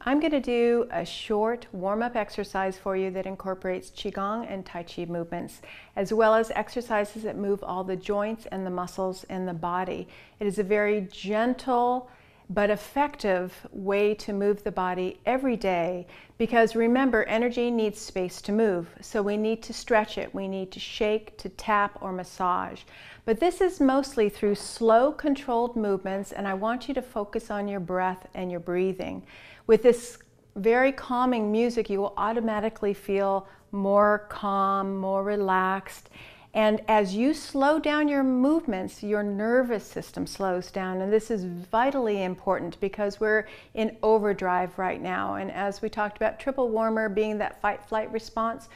I'm going to do a short warm-up exercise for you that incorporates Qigong and Tai Chi movements, as well as exercises that move all the joints and the muscles in the body. It is a very gentle but effective way to move the body every day, because remember, energy needs space to move. So we need to stretch it, we need to shake, to tap, or massage. But this is mostly through slow, controlled movements, and I want you to focus on your breath and your breathing. With this very calming music, you will automatically feel more calm, more relaxed. And as you slow down your movements, your nervous system slows down. And this is vitally important because we're in overdrive right now. And as we talked about, triple warmer being that fight-flight response,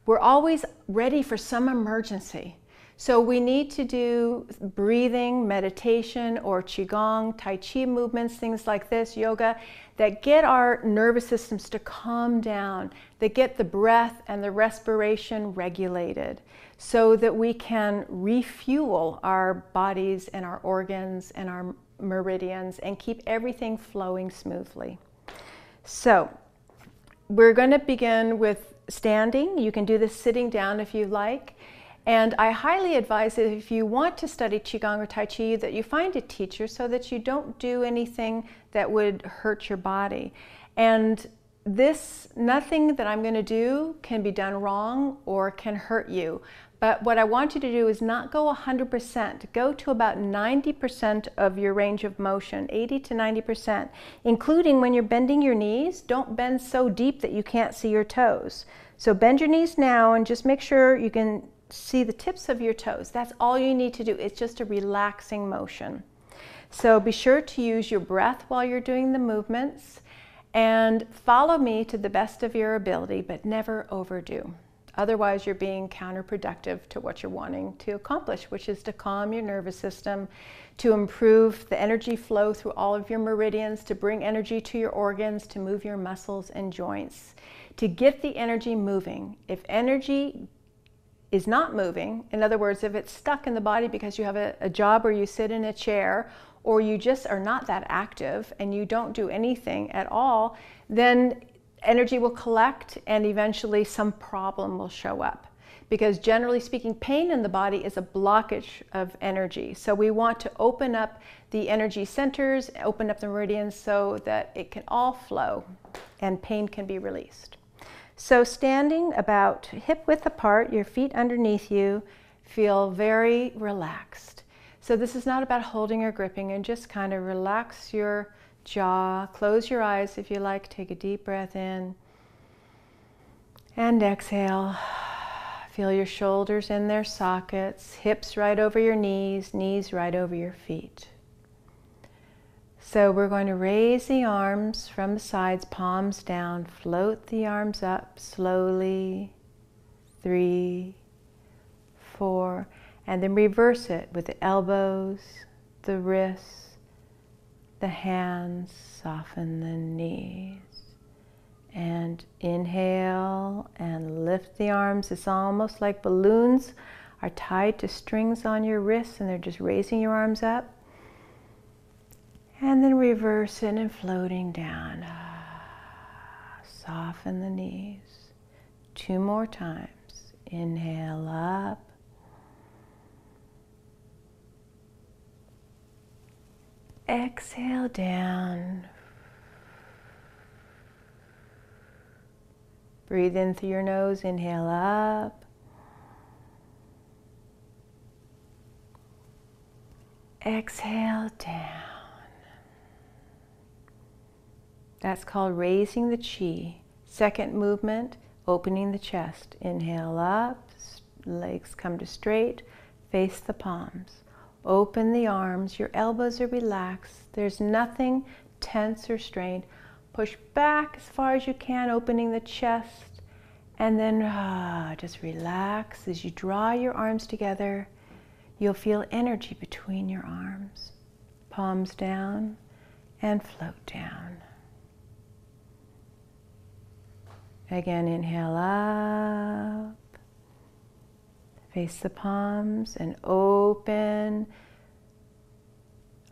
we're always ready for some emergency. So we need to do breathing, meditation, or Qigong, Tai Chi movements, things like this, yoga, that get our nervous systems to calm down, that get the breath and the respiration regulated so that we can refuel our bodies and our organs and our meridians and keep everything flowing smoothly. So we're going to begin with standing. You can do this sitting down if you like. And I highly advise that if you want to study Qigong or Tai Chi, that you find a teacher so that you don't do anything that would hurt your body. And nothing that I'm going to do can be done wrong or can hurt you. But what I want you to do is not go 100%. Go to about 90% of your range of motion, 80 to 90%, including when you're bending your knees. Don't bend so deep that you can't see your toes. So bend your knees now and just make sure you can see the tips of your toes. That's all you need to do. It's just a relaxing motion. So be sure to use your breath while you're doing the movements and follow me to the best of your ability, but never overdo. Otherwise, you're being counterproductive to what you're wanting to accomplish, which is to calm your nervous system, to improve the energy flow through all of your meridians, to bring energy to your organs, to move your muscles and joints, to get the energy moving. If energy is not moving, in other words, if it's stuck in the body because you have a job or you sit in a chair or you just are not that active and you don't do anything at all, then energy will collect and eventually some problem will show up. Because generally speaking, pain in the body is a blockage of energy. So we want to open up the energy centers, open up the meridians so that it can all flow and pain can be released. So standing about hip width apart, your feet underneath you, feel very relaxed. So this is not about holding or gripping, and just kind of relax your jaw, close your eyes if you like, take a deep breath in and exhale. Feel your shoulders in their sockets, hips right over your knees, knees right over your feet. So we're going to raise the arms from the sides, palms down, float the arms up slowly, 3, 4, and then reverse it with the elbows, the wrists, the hands, soften the knees. And inhale and lift the arms. It's almost like balloons are tied to strings on your wrists and they're just raising your arms up. And then reverse it and floating down. Soften the knees. 2 more times. Inhale up. Exhale down. Breathe in through your nose. Inhale up. Exhale down. That's called raising the chi. Second movement, opening the chest. Inhale up, legs come to straight, face the palms. Open the arms, your elbows are relaxed. There's nothing tense or strained. Push back as far as you can, opening the chest. And then just relax. As you draw your arms together, you'll feel energy between your arms. Palms down and float down. Again, inhale up, face the palms and open.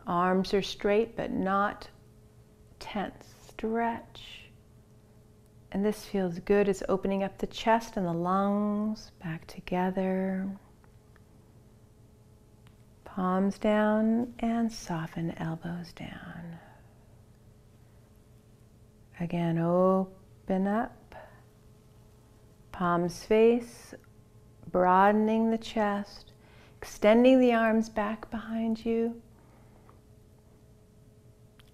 Arms are straight but not tense. Stretch And this feels good. It's opening up the chest and the lungs back together. Palms down and soften elbows down. Again, open up. Palms face, broadening the chest, extending the arms back behind you.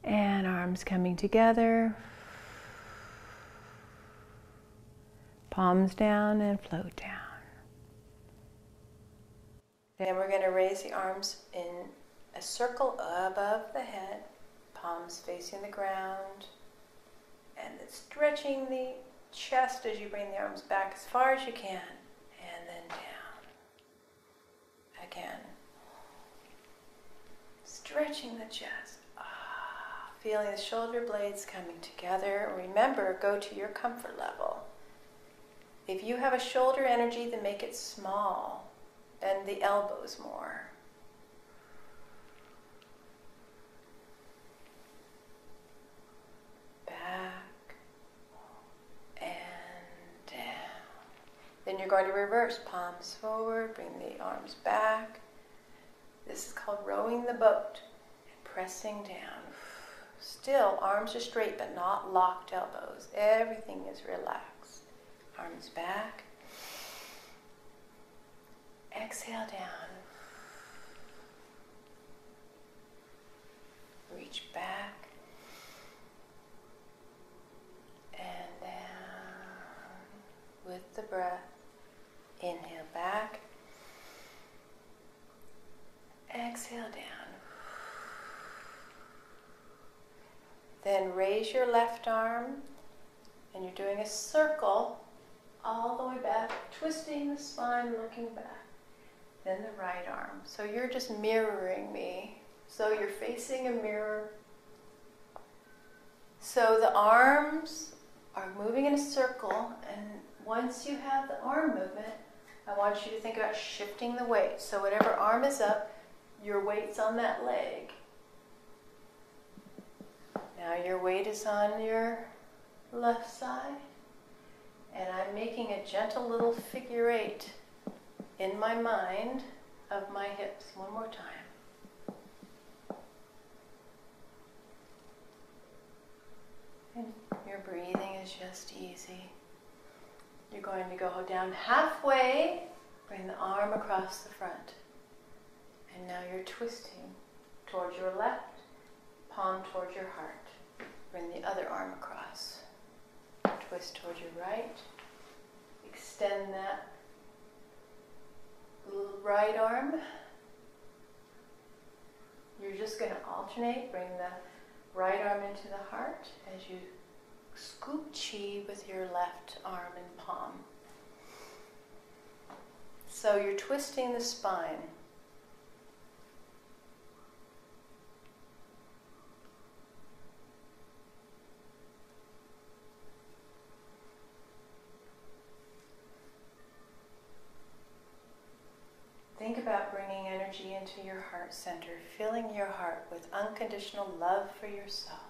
And arms coming together. Palms down and float down. Then we're going to raise the arms in a circle above the head, palms facing the ground, and then stretching the chest as you bring the arms back as far as you can, and then down. Again. Stretching the chest. Feeling the shoulder blades coming together. Remember, go to your comfort level. If you have a shoulder energy, then make it small. Bend the elbows more. Back and down. Then you're going to reverse. Palms forward, bring the arms back. This is called rowing the boat. And pressing down. Still, arms are straight but not locked elbows. Everything is relaxed. Arms back. Exhale down. Reach back. And down. With the breath. Inhale back. Exhale down. Then raise your left arm, and you're doing a circle all the way back, twisting the spine, looking back. Then the right arm. So you're just mirroring me. So you're facing a mirror. So the arms are moving in a circle, and once you have the arm movement, I want you to think about shifting the weight. So whatever arm is up, your weight's on that leg. Now your weight is on your left side, and I'm making a gentle little figure 8 in my mind of my hips. One more time. And your breathing is just easy. You're going to go down halfway, bring the arm across the front. And now you're twisting towards your left, palm towards your heart. Bring the other arm across. Twist towards your right. Extend that right arm. You're just going to alternate. Bring the right arm into the heart as you scoop chi with your left arm and palm. So you're twisting the spine. Think about bringing energy into your heart center, filling your heart with unconditional love for yourself,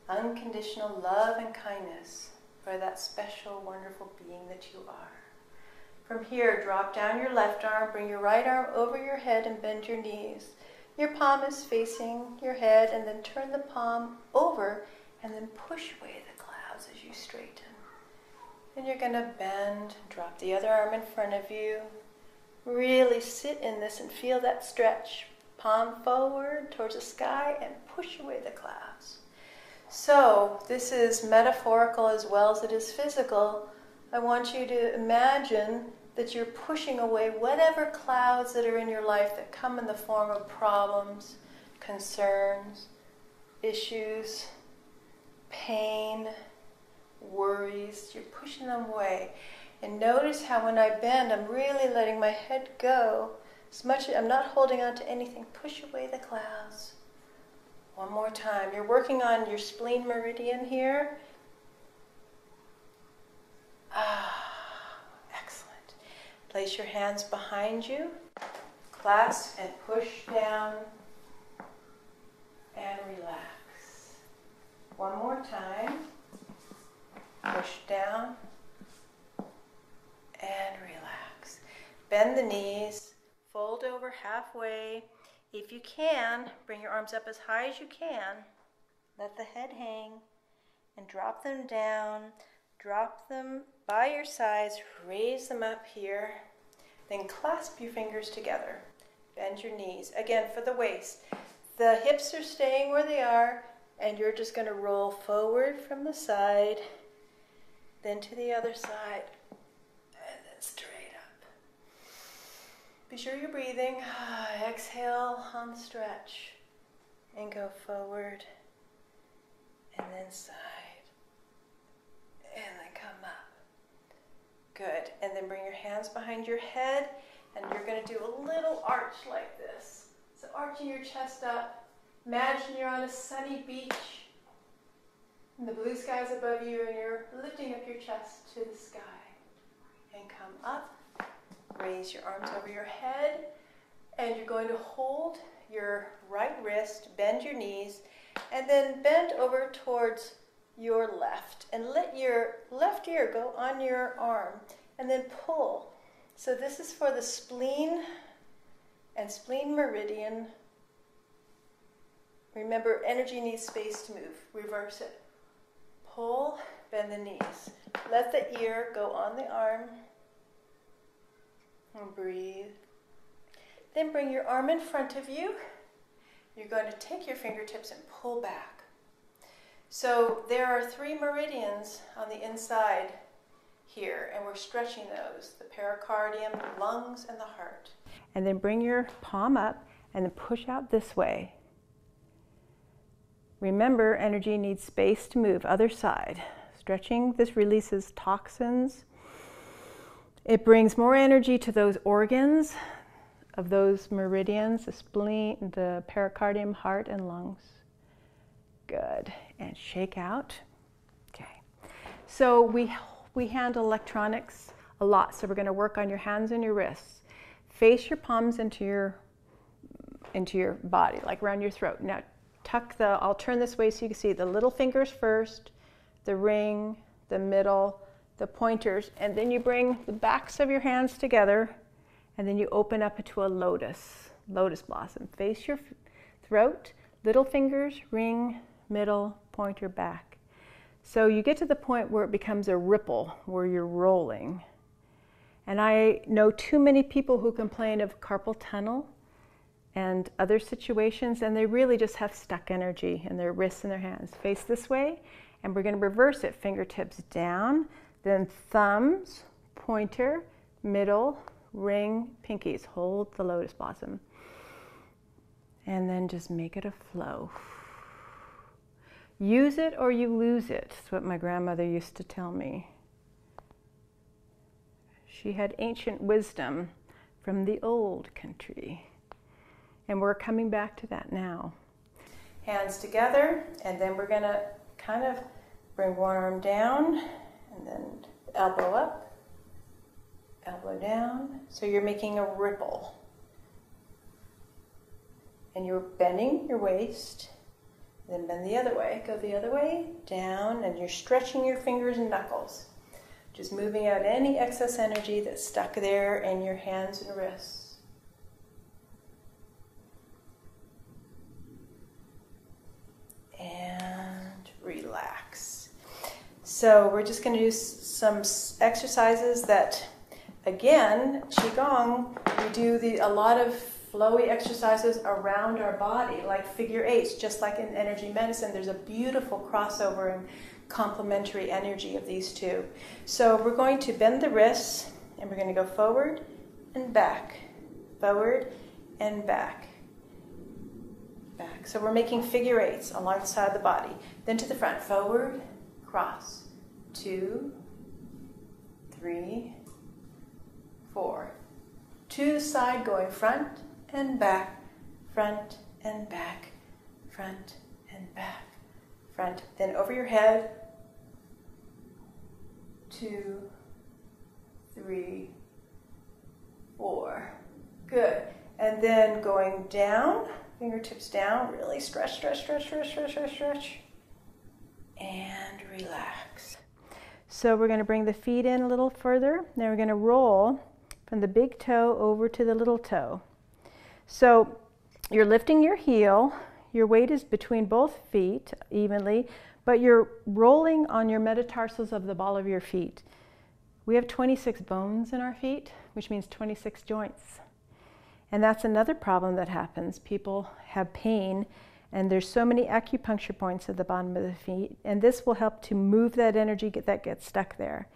unconditional love and kindness for that special, wonderful being that you are. From here, drop down your left arm, bring your right arm over your head and bend your knees. Your palm is facing your head, and then turn the palm over and then push away the clouds as you straighten. And you're going to bend, drop the other arm in front of you. Really sit in this and feel that stretch. Palm forward towards the sky and push away the clouds. So this is metaphorical as well as it is physical. I want you to imagine that you're pushing away whatever clouds that are in your life that come in the form of problems, concerns, issues, pain, worries. You're pushing them away. And notice how when I bend, I'm really letting my head go. I'm not holding on to anything. Push away the clouds. One more time. You're working on your spleen meridian here. Excellent. Place your hands behind you. Clasp and push down and relax. One more time. Push down and relax. Bend the knees, fold over halfway. If you can, bring your arms up as high as you can. Let the head hang and drop them down. Drop them by your sides, raise them up here. Then clasp your fingers together. Bend your knees. Again, for the waist. The hips are staying where they are, and you're just going to roll forward from the side, then to the other side, and then straight up. Be sure you're breathing. Exhale on the stretch, and go forward, and then side, and then come up. Good. And then bring your hands behind your head, and you're going to do a little arch like this. So arching your chest up. Imagine you're on a sunny beach, and the blue sky is above you, and you're lifting up your chest to the sky. And come up. Raise your arms over your head, and you're going to hold your right wrist, bend your knees, and then bend over towards your left. And let your left ear go on your arm, and then pull. So this is for the spleen and spleen meridian. Remember, energy needs space to move. Reverse it. Pull, bend the knees. Let the ear go on the arm. And breathe. Then bring your arm in front of you. You're going to take your fingertips and pull back. So there are 3 meridians on the inside here, and we're stretching those. The pericardium, the lungs, and the heart. And then bring your palm up and then push out this way. Remember, energy needs space to move. Other side. Stretching, this releases toxins. It brings more energy to those organs of those meridians, the spleen, the pericardium, heart, and lungs. Good. And shake out. Okay. So we handle electronics a lot, so we're going to work on your hands and your wrists. Face your palms into your body, like around your throat. Now I'll turn this way so you can see the little fingers first, the ring, the middle, the pointers, and then you bring the backs of your hands together, and then you open up into a lotus blossom. Face your throat, little fingers, ring, middle, pointer, back. So you get to the point where it becomes a ripple, where you're rolling. And I know too many people who complain of carpal tunnel and other situations, and they really just have stuck energy in their wrists and their hands. Face this way, and we're going to reverse it. Fingertips down, then thumbs, pointer, middle, ring, pinkies. Hold the lotus blossom. And then just make it a flow. Use it or you lose it. That's what my grandmother used to tell me. She had ancient wisdom from the old country. And we're coming back to that now. Hands together, and then we're going to kind of bring one arm down, and then elbow up, elbow down. So you're making a ripple. And you're bending your waist, then bend the other way. Go the other way, down, and you're stretching your fingers and knuckles. Just moving out any excess energy that's stuck there in your hands and wrists. And relax. So we're just going to do some exercises that, again, QiGong, we do a lot of flowy exercises around our body, like figure eights, just like in energy medicine. There's a beautiful crossover and complementary energy of these two. So we're going to bend the wrists, and we're going to go forward and back, forward and back. Back. So we're making figure eights along the side of the body. Then to the front, forward, cross, 2, 3, 4. To the side, going front and back, front and back, front and back, front. Then over your head, 2, 3, 4. Good. And then going down, fingertips down, really stretch, stretch, stretch, stretch, stretch, stretch, stretch, and relax. So we're going to bring the feet in a little further. Then we're going to roll from the big toe over to the little toe. So you're lifting your heel. Your weight is between both feet evenly, but you're rolling on your metatarsals of the ball of your feet. We have 26 bones in our feet, which means 26 joints. And that's another problem that happens. People have pain, and there's so many acupuncture points at the bottom of the feet, and this will help to move that energy that gets stuck there.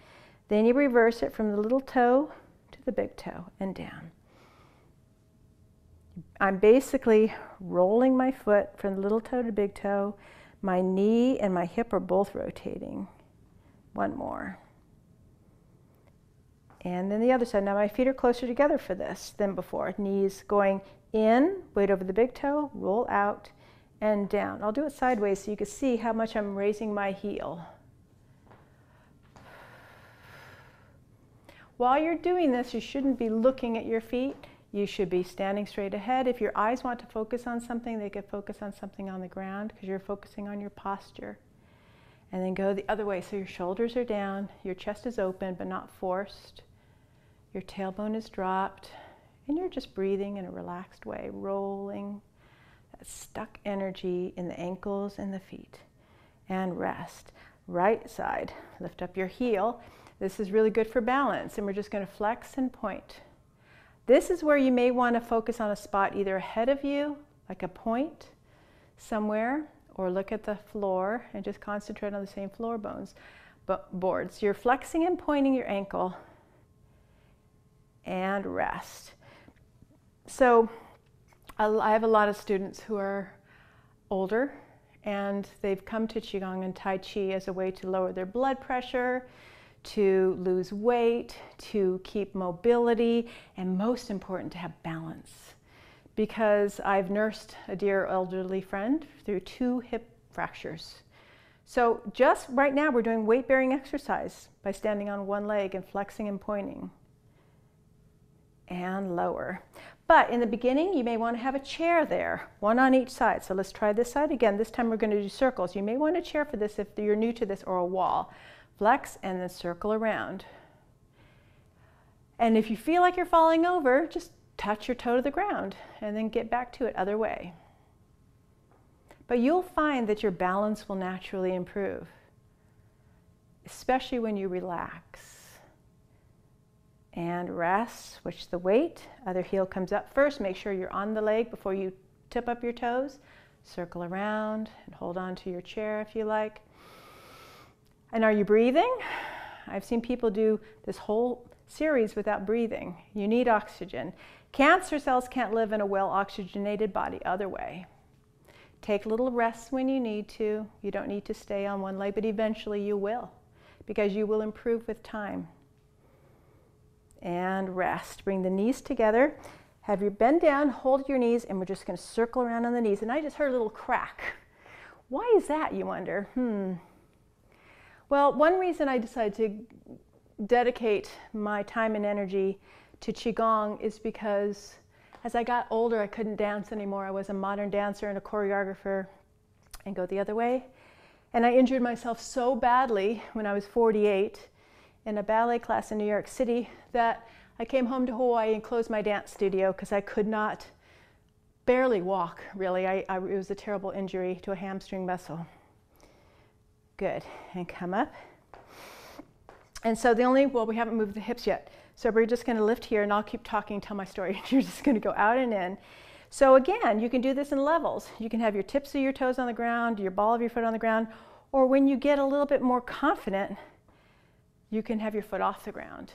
Then you reverse it from the little toe to the big toe and down. I'm basically rolling my foot from the little toe to big toe. My knee and my hip are both rotating. One more. And then the other side. Now my feet are closer together for this than before. Knees going in, weight over the big toe, roll out and down. I'll do it sideways so you can see how much I'm raising my heel. While you're doing this, you shouldn't be looking at your feet. You should be standing straight ahead. If your eyes want to focus on something, they could focus on something on the ground because you're focusing on your posture. And then go the other way. So your shoulders are down, your chest is open but not forced. Your tailbone is dropped, and you're just breathing in a relaxed way, rolling that stuck energy in the ankles and the feet. And rest. Right side, lift up your heel. This is really good for balance, and we're just going to flex and point. This is where you may want to focus on a spot either ahead of you, like a point somewhere, or look at the floor and just concentrate on the same floor boards. You're flexing and pointing your ankle and rest. So I have a lot of students who are older, and they've come to Qigong and Tai Chi as a way to lower their blood pressure, to lose weight, to keep mobility, and most important, to have balance. Because I've nursed a dear elderly friend through 2 hip fractures. So just right now we're doing weight-bearing exercise by standing on one leg and flexing and pointing. And lower. But in the beginning, you may want to have a chair there, one on each side. So let's try this side again. This time we're going to do circles. You may want a chair for this if you're new to this, or a wall. Flex and then circle around. And if you feel like you're falling over, just touch your toe to the ground and then get back to it other way. But you'll find that your balance will naturally improve, especially when you relax. And rest, switch the weight, other heel comes up first. Make sure you're on the leg before you tip up your toes. Circle around and hold on to your chair if you like. And are you breathing? I've seen people do this whole series without breathing. You need oxygen. Cancer cells can't live in a well-oxygenated body other way. Take little rests when you need to. You don't need to stay on one leg, but eventually you will, because you will improve with time. And rest. Bring the knees together. Have you bend down, hold your knees, and we're just going to circle around on the knees. And I just heard a little crack. Why is that, you wonder? Well, one reason I decided to dedicate my time and energy to Qigong is because as I got older, I couldn't dance anymore. I was a modern dancer and a choreographer, and go the other way. And I injured myself so badly when I was 48 in a ballet class in New York City that I came home to Hawaii and closed my dance studio because I could not barely walk, really. It was a terrible injury to a hamstring muscle. Good, and come up. And so we haven't moved the hips yet. So we're just gonna lift here, and I'll keep talking, tell my story. You're just gonna go out and in. So again, you can do this in levels. You can have your tips of your toes on the ground, your ball of your foot on the ground, or when you get a little bit more confident, you can have your foot off the ground.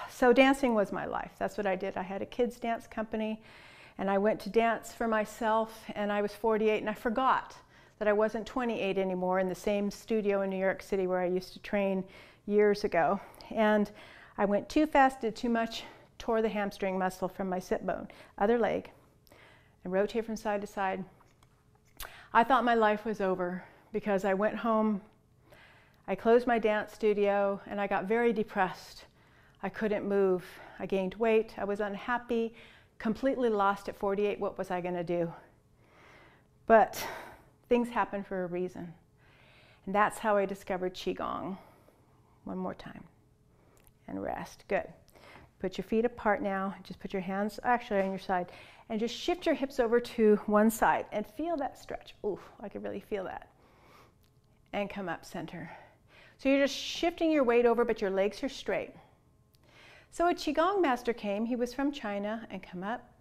So dancing was my life. That's what I did. I had a kids' dance company, and I went to dance for myself, and I was 48, and I forgot that I wasn't 28 anymore in the same studio in New York City where I used to train years ago. And I went too fast, did too much, tore the hamstring muscle from my sit bone, other leg, and rotate from side to side. I thought my life was over because I went home, I closed my dance studio, and I got very depressed. I couldn't move. I gained weight. I was unhappy, completely lost at 48. What was I going to do? But things happen for a reason. And that's how I discovered QiGong. One more time. And rest. Good. Put your feet apart now. Just put your hands actually on your side. And just shift your hips over to one side. And feel that stretch. Ooh, I can really feel that. And come up center. So you're just shifting your weight over, but your legs are straight. So a QiGong master came. He was from China. And come up.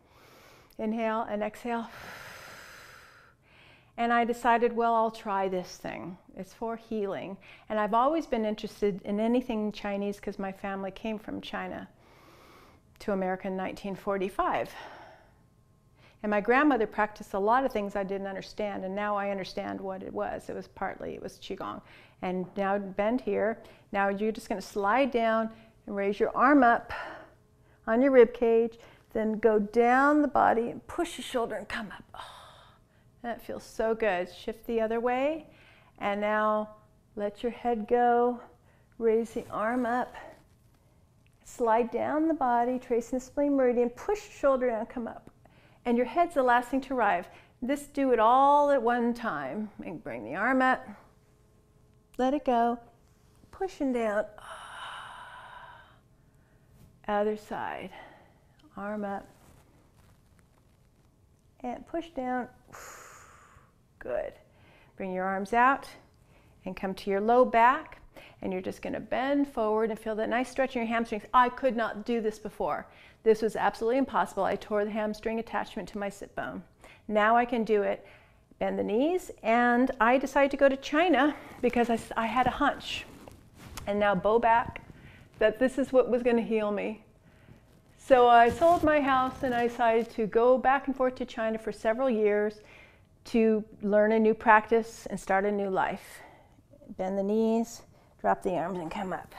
Inhale and exhale. And I decided, well, I'll try this thing. It's for healing. And I've always been interested in anything Chinese because my family came from China to America in 1945. And my grandmother practiced a lot of things I didn't understand, and now I understand what it was. It was QiGong. And now bend here. Now you're just going to slide down and raise your arm up on your rib cage, then go down the body and push your shoulder and come up. Oh. That feels so good. Shift the other way. And now let your head go. Raise the arm up. Slide down the body, tracing the spleen meridian. Push the shoulder down, come up. And your head's the last thing to arrive. Do it all at one time. And bring the arm up. Let it go. Pushing down. Other side. Arm up. And push down. Good. Bring your arms out and come to your low back, and you're just going to bend forward and feel that nice stretch in your hamstrings. I could not do this before. This was absolutely impossible. I tore the hamstring attachment to my sit bone. Now I can do it. Bend the knees, and I decided to go to China because I had a hunch, and now bow back, that this is what was going to heal me. So I sold my house and I decided to go back and forth to China for several years to learn a new practice and start a new life. Bend the knees, drop the arms and come up.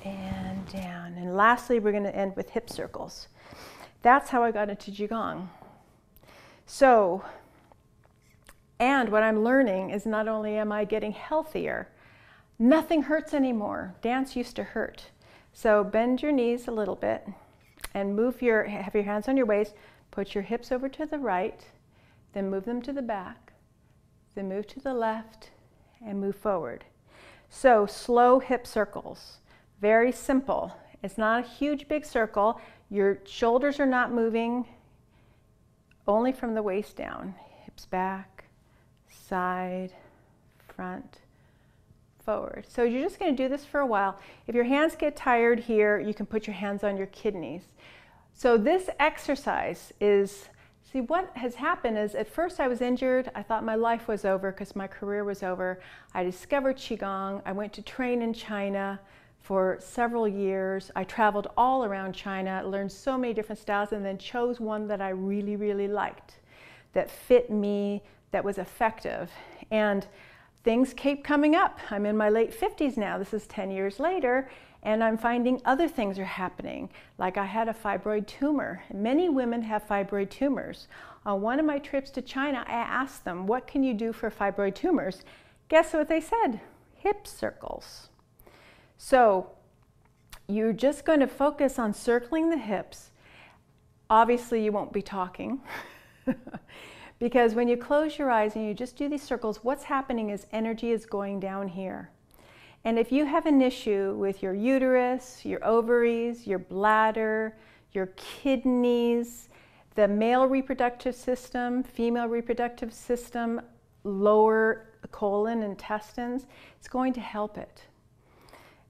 And down. And lastly, we're going to end with hip circles. That's how I got into QiGong. So, and what I'm learning is not only am I getting healthier, nothing hurts anymore. Dance used to hurt. So bend your knees a little bit and have your hands on your waist. Put your hips over to the right. Then move them to the back, then move to the left, and move forward. So slow hip circles, very simple. It's not a huge big circle. Your shoulders are not moving, only from the waist down. Hips back, side, front, forward. So you're just going to do this for a while. If your hands get tired here, you can put your hands on your kidneys. So this exercise is, see, what has happened is at first I was injured. I thought my life was over because my career was over. I discovered QiGong. I went to train in China for several years. I traveled all around China, learned so many different styles, and then chose one that I really, really liked, that fit me, that was effective. And things keep coming up. I'm in my late 50s now. This is 10 years later. And I'm finding other things are happening. Like I had a fibroid tumor. Many women have fibroid tumors. On one of my trips to China, I asked them, what can you do for fibroid tumors? Guess what they said? Hip circles. So you're just going to focus on circling the hips. Obviously, you won't be talking. Because when you close your eyes and you just do these circles, what's happening is energy is going down here. And if you have an issue with your uterus, your ovaries, your bladder, your kidneys, the male reproductive system, female reproductive system, lower colon, intestines, it's going to help it.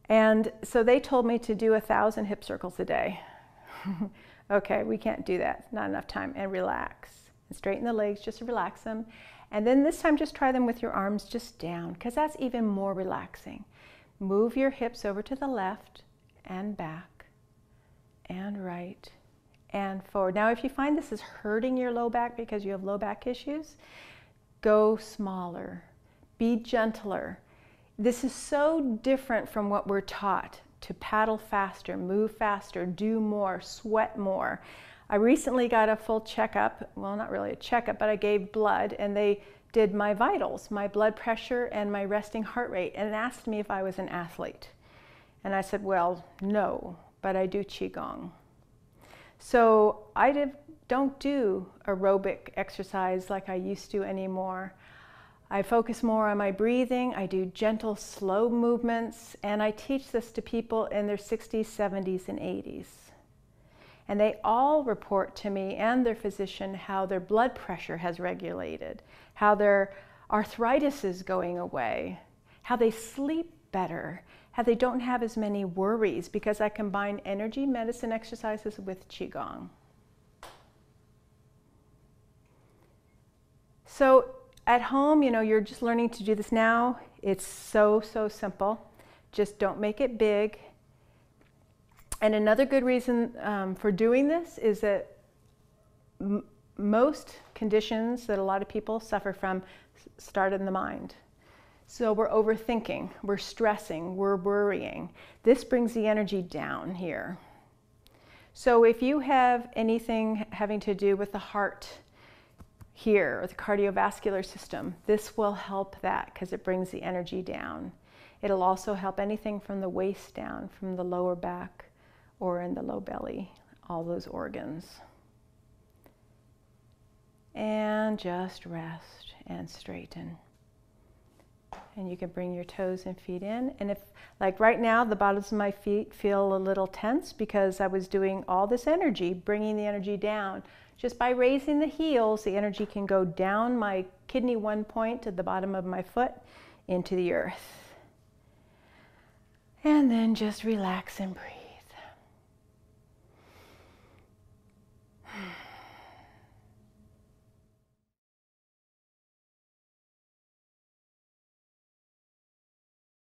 And so they told me to do 1,000 hip circles a day. Okay, we can't do that, not enough time. And relax. And straighten the legs, just relax them. And then this time just try them with your arms just down, because that's even more relaxing. Move your hips over to the left and back and right and forward. Now, if you find this is hurting your low back because you have low back issues, go smaller, be gentler. This is so different from what we're taught to paddle faster, move faster, do more, sweat more. I recently got a full checkup, well, not really a checkup, but I gave blood, and they did my vitals, my blood pressure and my resting heart rate, and asked me if I was an athlete. And I said, well, no, but I do QiGong. So I don't do aerobic exercise like I used to anymore. I focus more on my breathing. I do gentle, slow movements, and I teach this to people in their 60s, 70s, and 80s. And they all report to me and their physician how their blood pressure has regulated, how their arthritis is going away, how they sleep better, how they don't have as many worries because I combine energy medicine exercises with QiGong. So at home, you're just learning to do this now. It's so simple. Just don't make it big. And another good reason for doing this is that most conditions that a lot of people suffer from start in the mind. So we're overthinking, we're stressing, we're worrying. This brings the energy down here. So if you have anything having to do with the heart here or the cardiovascular system, this will help that because it brings the energy down. It'll also help anything from the waist down, from the lower back or in the low belly, all those organs. And just rest and straighten. And you can bring your toes and feet in. And if, like right now, the bottoms of my feet feel a little tense because I was doing all this energy, bringing the energy down. Just by raising the heels, the energy can go down my kidney 1 point to the bottom of my foot into the earth. And then just relax and breathe.